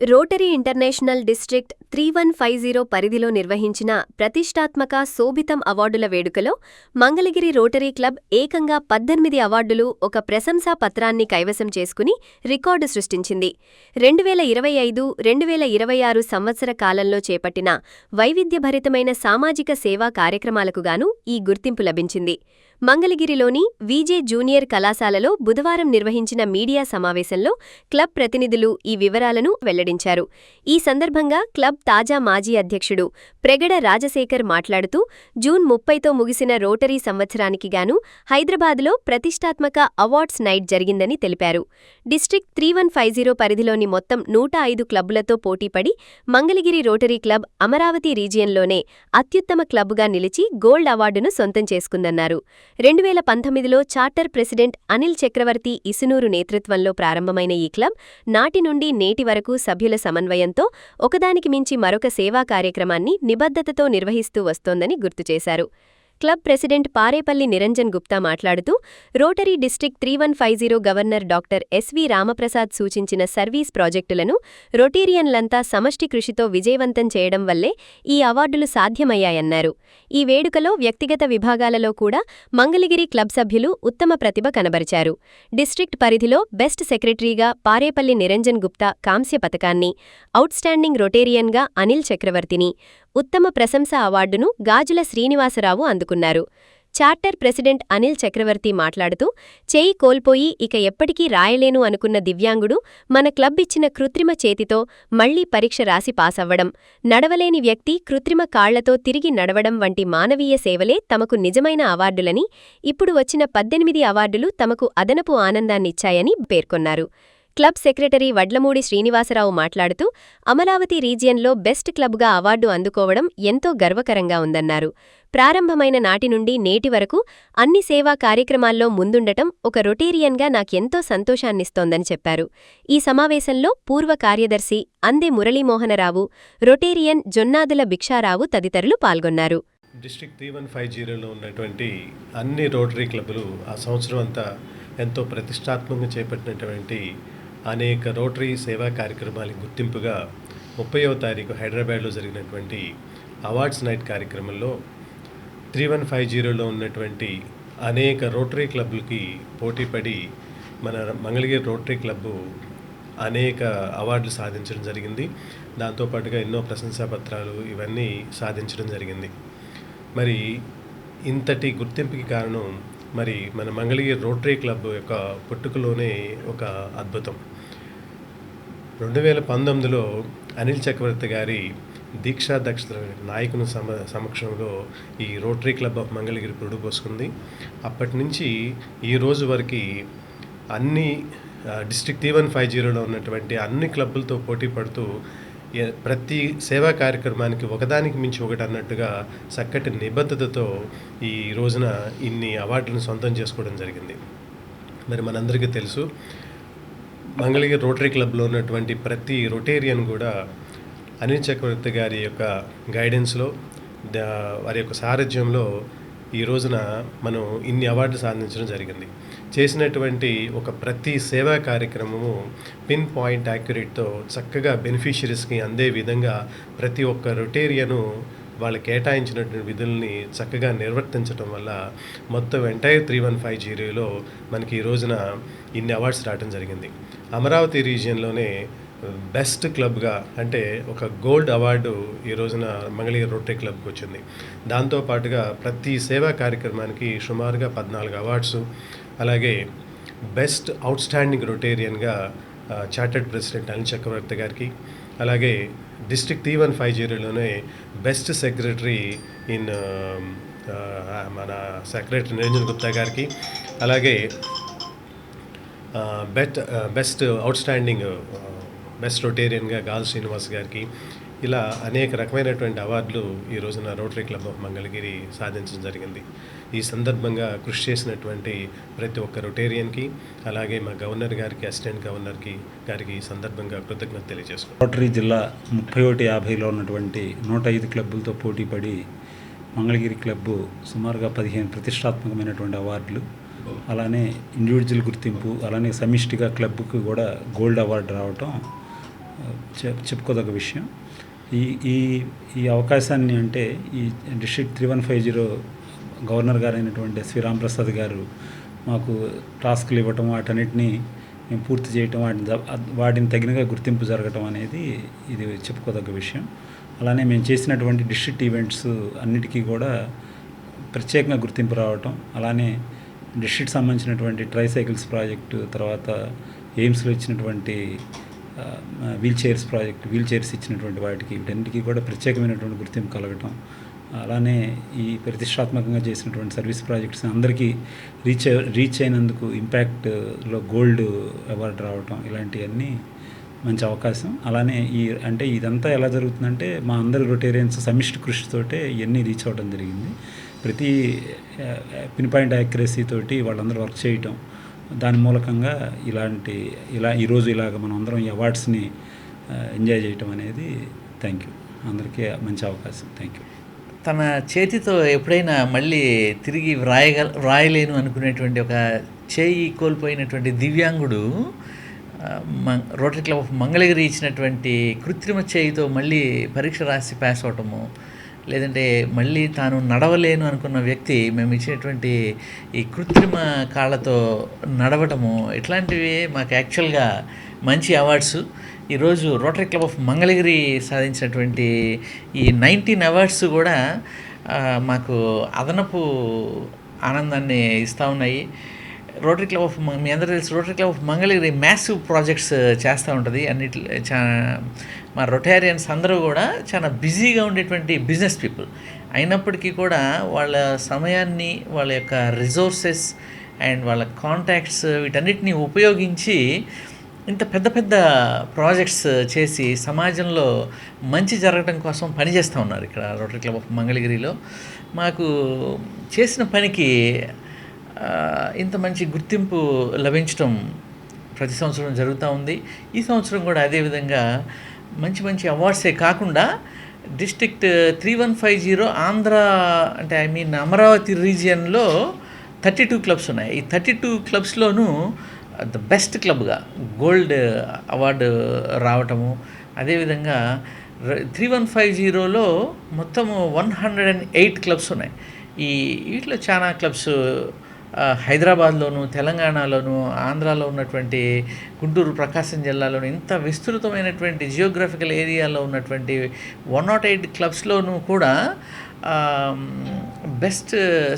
Rotary international district 3150 పరిధిలో నిర్వహించిన ప్రతిష్టాత్మక శోభితం అవార్డుల వేడుకలో మంగళగిరి రోటరీ క్లబ్ ఏకంగా 18 అవార్డులు, ఒక ప్రశంసా పత్రాన్ని కైవసం చేసుకుని రికార్డు సృష్టించింది. 2025-2026 సంవత్సర కాలంలో చేపట్టిన వైవిధ్యభరితమైన సామాజిక సేవా కార్యక్రమాలకు గాను ఈ గుర్తింపు లభించింది. మంగళగిరిలోని విజే జూనియర్ కళాశాలలో బుధవారం నిర్వహించిన మీడియా సమావేశంలో క్లబ్ ప్రతినిధులు ఈ వివరాలను వెల్లడించారు. ఈ సందర్భంగా క్లబ్ తాజా మాజీ అధ్యక్షుడు ప్రెగడ రాజశేఖర్ మాట్లాడుతూ, జూన్ 30తో ముగిసిన రోటరీ సంవత్సరానికి గాను హైదరాబాద్లో ప్రతిష్టాత్మక అవార్డ్స్ నైట్ జరిగిందని తెలిపారు. డిస్ట్రిక్ట్ 3150 పరిధిలోని మొత్తం 105 క్లబ్బులతో పోటీపడి మంగళగిరి రోటరీ క్లబ్ అమరావతి రీజియన్లోనే అత్యుత్తమ క్లబ్గా నిలిచి గోల్డ్ అవార్డును సొంతం చేసుకుందన్నారు. 2019లో చార్టర్ ప్రెసిడెంట్ అనిల్ చక్రవర్తి ఇసునూరు నేతృత్వంలో ప్రారంభమైన ఈ క్లబ్ నాటి నుండి నేటి వరకు సభ్యుల సమన్వయంతో ఒకదానికి మించి మరొక సేవా కార్యక్రమాన్ని నిబద్ధతతో నిర్వహిస్తూ వస్తోందని గుర్తుచేశారు. క్లబ్ ప్రెసిడెంట్ పారేపల్లి నిరంజన్ గుప్తా మాట్లాడుతూ, rotary district 3150 governor doctor SV Ramprasad సూచించిన సర్వీస్ ప్రాజెక్టులను రొటేరియన్లంతా సమష్టి కృషితో విజయవంతం చేయడం వల్లే ఈ అవార్డులు సాధ్యమయ్యాయన్నారు. ఈ వేడుకలో వ్యక్తిగత విభాగాలలో కూడా మంగళగిరి క్లబ్ సభ్యులు ఉత్తమ ప్రతిభ కనబరిచారు. డిస్ట్రిక్ట్ పరిధిలో బెస్ట్ సెక్రటరీగా పారేపల్లి నిరంజన్ గుప్తా కాంస్య పతకాన్ని, ఔట్స్టాండింగ్ రొటేరియన్గా అనిల్ చక్రవర్తిని, ఉత్తమ ప్రశంసా అవార్డును గాజుల శ్రీనివాసరావు అందుకున్నారు. చార్టర్ ప్రెసిడెంట్ అనిల్ చక్రవర్తి మాట్లాడుతూ, చేయి కోల్పోయి ఇక ఎప్పటికీ రాయలేను అనుకున్న దివ్యాంగుడు మన క్లబ్ ఇచ్చిన కృత్రిమ చేతితో మళ్లీ పరీక్ష రాసి పాసవ్వడం, నడవలేని వ్యక్తి కృత్రిమ కాళ్లతో తిరిగి నడవడం వంటి మానవీయ సేవలే తమకు నిజమైన అవార్డులని, ఇప్పుడు వచ్చిన 18 అవార్డులు తమకు అదనపు ఆనందాన్నిచ్చాయని పేర్కొన్నారు. క్లబ్ సెక్రటరీ వడ్లమూడి శ్రీనివాసరావు మాట్లాడుతూ, అమరావతి రీజియన్లో బెస్ట్ క్లబ్గా అవార్డు అందుకోవడం ఎంతో గర్వకరంగా ఉందన్నారు. ప్రారంభమైన నాటి నుండి నేటి వరకు అన్ని సేవా కార్యక్రమాల్లో ముందుండటం ఒక రొటేరియన్గా నాకెంతో సంతోషాన్నిస్తోందని చెప్పారు. ఈ సమావేశంలో పూర్వ కార్యదర్శి అందె మురళీమోహనరావు, రొటేరియన్ జొన్నాదుల భిక్షారావు తదితరులు పాల్గొన్నారు. డిస్ట్రిక్ట్ 3150లో ఉన్నటువంటి అన్ని రోటరీ క్లబ్లు ఆ సంవత్సరం అంతా ఎంతో ప్రతిష్టాత్మకంగా చేపట్టినటువంటి అనేక రోటరీ సేవా కార్యక్రమాలకు గుర్తింపుగా 30వ తారీఖు హైదరాబాద్లో జరిగినటువంటి అవార్డ్స్ నైట్ కార్యక్రమంలో 3150లో ఉన్నటువంటి అనేక రోటరీ క్లబ్లకి పోటీపడి మన మంగళగిరి రోటరీ క్లబ్బు అనేక అవార్డులు సాధించడం జరిగింది. దాంతోపాటుగా ఎన్నో ప్రశంసాపత్రాలు ఇవన్నీ సాధించడం జరిగింది. మరి ఇంతటి గుర్తింపుకి కారణం మరి మన మంగళగిరి రోటరీ క్లబ్ యొక్క పుట్టుకలోనే ఒక అద్భుతం. 2019లో అనిల్ చక్రవర్తి గారి దీక్షా దక్షత నాయకుని సమక్షంలో ఈ రోటరీ క్లబ్ ఆఫ్ మంగళగిరి పురుడు పోసుకుంది. అప్పటి నుంచి ఈ రోజు వరకు అన్ని డిస్ట్రిక్ట్ 3150లో ఉన్నటువంటి అన్ని క్లబ్బులతో పోటీ పడుతూ ప్రతి సేవా కార్యక్రమానికి ఒకదానికి మించి ఒకటి అన్నట్టుగా చక్కటి నిబద్ధతతో ఈ రోజున ఇన్ని అవార్డులను సొంతం చేసుకోవడం జరిగింది. మరి మనందరికీ తెలుసు, మంగళగిరి రోటరీ క్లబ్లో ఉన్నటువంటి ప్రతి రొటేరియన్ కూడా అనిల్ చక్రవర్తి గారి యొక్క గైడెన్స్లో, వారి యొక్క సారథ్యంలో ఈ రోజున మనం ఇన్ని అవార్డులు సాధించడం జరిగింది. చేసినటువంటి ఒక ప్రతి సేవా కార్యక్రమము పిన్ పాయింట్ యాక్యురేట్తో చక్కగా బెనిఫిషరీస్కి అందే విధంగా ప్రతి ఒక్క రొటేరియను వాళ్ళు కేటాయించినటువంటి విధుల్ని చక్కగా నిర్వర్తించడం వల్ల మొత్తం ఎంటైర్ 3150లో మనకి ఈ రోజున ఇన్ని అవార్డ్స్ రావడం జరిగింది. అమరావతి రీజియన్లోనే బెస్ట్ క్లబ్గా అంటే ఒక గోల్డ్ అవార్డు ఈ రోజున మంగళగిరి రోటరీ క్లబ్కి వచ్చింది. దాంతోపాటుగా ప్రతి సేవా కార్యక్రమానికి సుమారుగా 14 అవార్డ్స్, అలాగే బెస్ట్ అవుట్స్టాండింగ్ రొటేరియన్గా చార్టర్డ్ ప్రెసిడెంట్ అనిల్ చక్రవర్తి గారికి, అలాగే డిస్ట్రిక్ట్ 3150లోనే బెస్ట్ సెక్రటరీ ఇన్ మన సెక్రటరీ నిరంజన్ గుప్తా గారికి, అలాగే బెస్ట్ అవుట్స్టాండింగ్ బెస్ట్ రొటేరియన్గా గాల్ శ్రీనివాస్ గారికి, ఇలా అనేక రకమైనటువంటి అవార్డులు ఈ రోజున రోటరీ క్లబ్ ఆఫ్ మంగళగిరి సాధించడం జరిగింది. ఈ సందర్భంగా కృషి చేసినటువంటి ప్రతి ఒక్క రొటేరియన్కి, అలాగే మా గవర్నర్ గారికి, అసిస్టెంట్ గవర్నర్కి గారికి ఈ సందర్భంగా కృతజ్ఞత తెలియజేసుకున్నాం. రోటరీ జిల్లా 3150లో ఉన్నటువంటి 105 క్లబ్బులతో పోటీపడి మంగళగిరి క్లబ్బు సుమారుగా 15 ప్రతిష్టాత్మకమైనటువంటి అవార్డులు, అలానే ఇండివిజువల్ గుర్తింపు, అలానే సమిష్టిగా క్లబ్కు కూడా గోల్డ్ అవార్డు రావటం చెప్పుకోదగ్గ విషయం. ఈ ఈ ఈ అవకాశాన్ని అంటే ఈ డిస్ట్రిక్ట్ 3150 గవర్నర్ గారైనటువంటి ఎస్వి రామప్రసాద్ గారు మాకు టాస్క్లు ఇవ్వటం, వాటన్నిటిని మేము పూర్తి చేయటం, వాటిని తగినగా గుర్తింపు జరగటం అనేది ఇది చెప్పుకోదగ్గ విషయం. అలానే మేము చేసినటువంటి డిస్ట్రిక్ట్ ఈవెంట్స్ అన్నిటికీ కూడా ప్రత్యేకంగా గుర్తింపు రావటం, అలానే డిస్ట్రిక్ట్ సంబంధించినటువంటి ట్రైసైకిల్స్ ప్రాజెక్టు, తర్వాత ఎయిమ్స్లో ఇచ్చినటువంటి వీల్ చైర్స్ ఇచ్చినటువంటి వాటికి వీటన్నిటికీ కూడా ప్రత్యేకమైనటువంటి గుర్తింపు కలగటం, అలానే ఈ ప్రతిష్టాత్మకంగా చేసినటువంటి సర్వీస్ ప్రాజెక్ట్స్ అందరికీ రీచ్ అయినందుకు ఇంపాక్ట్లో గోల్డ్ అవార్డు రావటం, ఇలాంటివన్నీ మంచి అవకాశం. అలానే ఇదంతా ఎలా జరుగుతుందంటే మా అందరి రొటేరియన్స్ సమిష్టి కృషితోటే ఇవన్నీ రీచ్ అవ్వడం జరిగింది. ప్రతి పిన్ పాయింట్ యాక్యురసీ తోటి వాళ్ళందరూ వర్క్ చేయటం, దాని మూలకంగా ఈరోజు మనం అందరం ఈ అవార్డ్స్ని ఎంజాయ్ చేయటం అనేది థ్యాంక్ యూ. అందరికీ మంచి అవకాశం. Thank you. తన చేతితో ఎప్పుడైనా మళ్ళీ తిరిగి వ్రాయలేను అనుకునేటువంటి ఒక చేయి కోల్పోయినటువంటి దివ్యాంగుడు రోటరీ క్లబ్ ఆఫ్ మంగళగిరి ఇచ్చినటువంటి కృత్రిమ చేయితో మళ్ళీ పరీక్ష రాసి పాస్ అవటము, లేదంటే మళ్ళీ తాను నడవలేను అనుకున్న వ్యక్తి మేము ఇచ్చినటువంటి ఈ కృత్రిమ కాళ్ళతో నడవటము, ఇట్లాంటివి మాకు యాక్చువల్గా మంచి అవార్డ్స్. ఈరోజు రోటరీ క్లబ్ ఆఫ్ మంగళగిరి సాధించినటువంటి ఈ 19 అవార్డ్స్ కూడా మాకు అదనపు ఆనందాన్ని ఇస్తూ ఉన్నాయి. రోటరీ క్లబ్ ఆఫ్ మీ అందరూ తెలుసు, rotary club of Mangalagiri massive projects చేస్తూ ఉంటుంది. మా రొటేరియన్స్ అందరూ కూడా చాలా బిజీగా ఉండేటువంటి బిజినెస్ పీపుల్ అయినప్పటికీ కూడా వాళ్ళ సమయాన్ని, వాళ్ళ యొక్క రిసోర్సెస్ అండ్ వాళ్ళ కాంటాక్ట్స్ వీటన్నిటిని ఉపయోగించి ఇంత పెద్ద పెద్ద ప్రాజెక్ట్స్ చేసి సమాజంలో మంచి జరగడం కోసం పనిచేస్తూ ఉన్నారు ఇక్కడ రోటరీ క్లబ్ ఆఫ్ మంగళగిరిలో. మాకు చేసిన పనికి ఇంత మంచి గుర్తింపు లభించడం ప్రతి సంవత్సరం జరుగుతూ ఉంది. ఈ సంవత్సరం కూడా అదేవిధంగా మంచి మంచి అవార్డ్సే కాకుండా డిస్ట్రిక్ట్ 3150 ఆంధ్ర అమరావతి రీజియన్లో 32 క్లబ్స్ ఉన్నాయి. ఈ 32 క్లబ్స్లోనూ ద బెస్ట్ క్లబ్గా గోల్డ్ అవార్డు రావటము, అదేవిధంగా 3150లో మొత్తము 108 క్లబ్స్ ఉన్నాయి. వీటిలో చాలా క్లబ్స్ హైదరాబాద్లోను, తెలంగాణలోను, ఆంధ్రాలో ఉన్నటువంటి గుంటూరు, ప్రకాశం జిల్లాలోను ఇంత విస్తృతమైనటువంటి జియోగ్రఫికల్ ఏరియాలో ఉన్నటువంటి 108 క్లబ్స్లోనూ కూడా best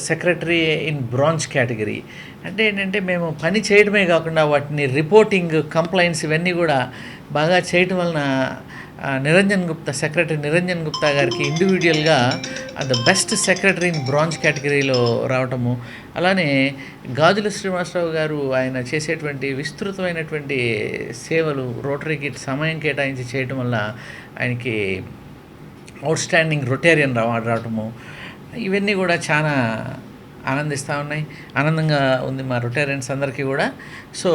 secretary in bronze category. అంటే ఏంటంటే మేము పని చేయడమే కాకుండా వాటిని రిపోర్టింగ్, కంప్లైంట్స్ ఇవన్నీ కూడా బాగా చేయటం వలన సెక్రటరీ నిరంజన్ గుప్తా గారికి ఇండివిజువల్గా the best secretary in bronze కేటగిరీలో రావటము, అలానే గాజుల శ్రీనివాసరావు గారు ఆయన చేసేటువంటి విస్తృతమైనటువంటి సేవలు రోటరీకి సమయం కేటాయించి చేయటం వల్ల ఆయనకి అవుట్ స్టాండింగ్ రొటేరియన్ రావటము, ఇవన్నీ కూడా చాలా ఆనందంగా ఉంది మా రొటేరియన్స్ అందరికీ కూడా. సో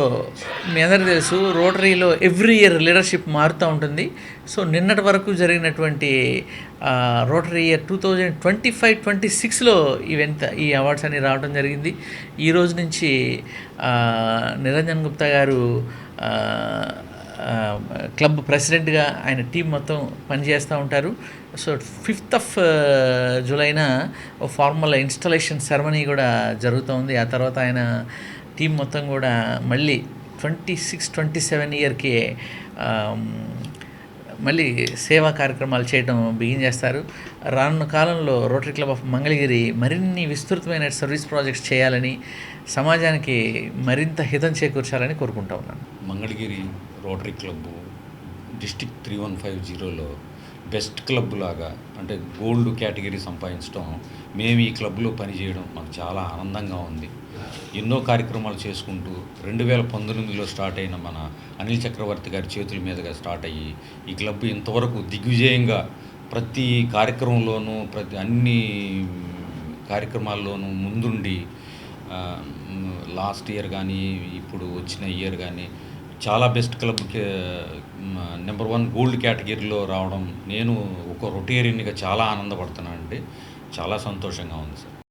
మీ అందరికీ తెలుసు, రోటరీలో ఎవ్రీ ఇయర్ లీడర్షిప్ మారుతూ ఉంటుంది. సో నిన్నటి వరకు జరిగినటువంటి రోటరీ ఇయర్ 2025-26లో ఈ అవార్డ్స్ అన్ని రావడం జరిగింది. ఈ రోజు నుంచి నిరంజన్ గుప్తా గారు క్లబ్ ప్రెసిడెంట్గా ఆయన టీం మొత్తం పనిచేస్తూ ఉంటారు. సో 5th జూలైన ఫార్మల్ ఇన్స్టాలేషన్ సెరమనీ కూడా జరుగుతూ ఉంది. ఆ తర్వాత ఆయన టీం మొత్తం కూడా మళ్ళీ 26-27 ఇయర్కి మళ్ళీ సేవా కార్యక్రమాలు చేయడం బిగిన్ చేస్తారు. రానున్న కాలంలో రోటరీ క్లబ్ ఆఫ్ మంగళగిరి మరిన్ని విస్తృతమైన సర్వీస్ ప్రాజెక్ట్స్ చేయాలని, సమాజానికి మరింత హితం చేకూర్చాలని కోరుకుంటా ఉన్నాను. మంగళగిరి రోటరీ క్లబ్బు డిస్ట్రిక్ట్ 3150లో బెస్ట్ క్లబ్ లాగా, అంటే గోల్డ్ కేటగిరీ సంపాదించడం, మేము ఈ క్లబ్లో పనిచేయడం మాకు చాలా ఆనందంగా ఉంది. ఎన్నో కార్యక్రమాలు చేసుకుంటూ 2019లో స్టార్ట్ అయిన మన అనిల్ చక్రవర్తి గారి చేతుల మీదుగా స్టార్ట్ అయ్యి ఈ క్లబ్ ఇంతవరకు దిగ్విజయంగా ప్రతి కార్యక్రమంలోనూ అన్ని కార్యక్రమాల్లోనూ ముందుండి లాస్ట్ ఇయర్ కానీ ఇప్పుడు వచ్చిన ఇయర్ కానీ చాలా బెస్ట్ క్లబ్కి నెంబర్ 1 గోల్డ్ కేటగిరీలో రావడం నేను ఒక రొటేరియన్గా చాలా ఆనందపడుతున్నానండి. చాలా సంతోషంగా ఉంది సార్.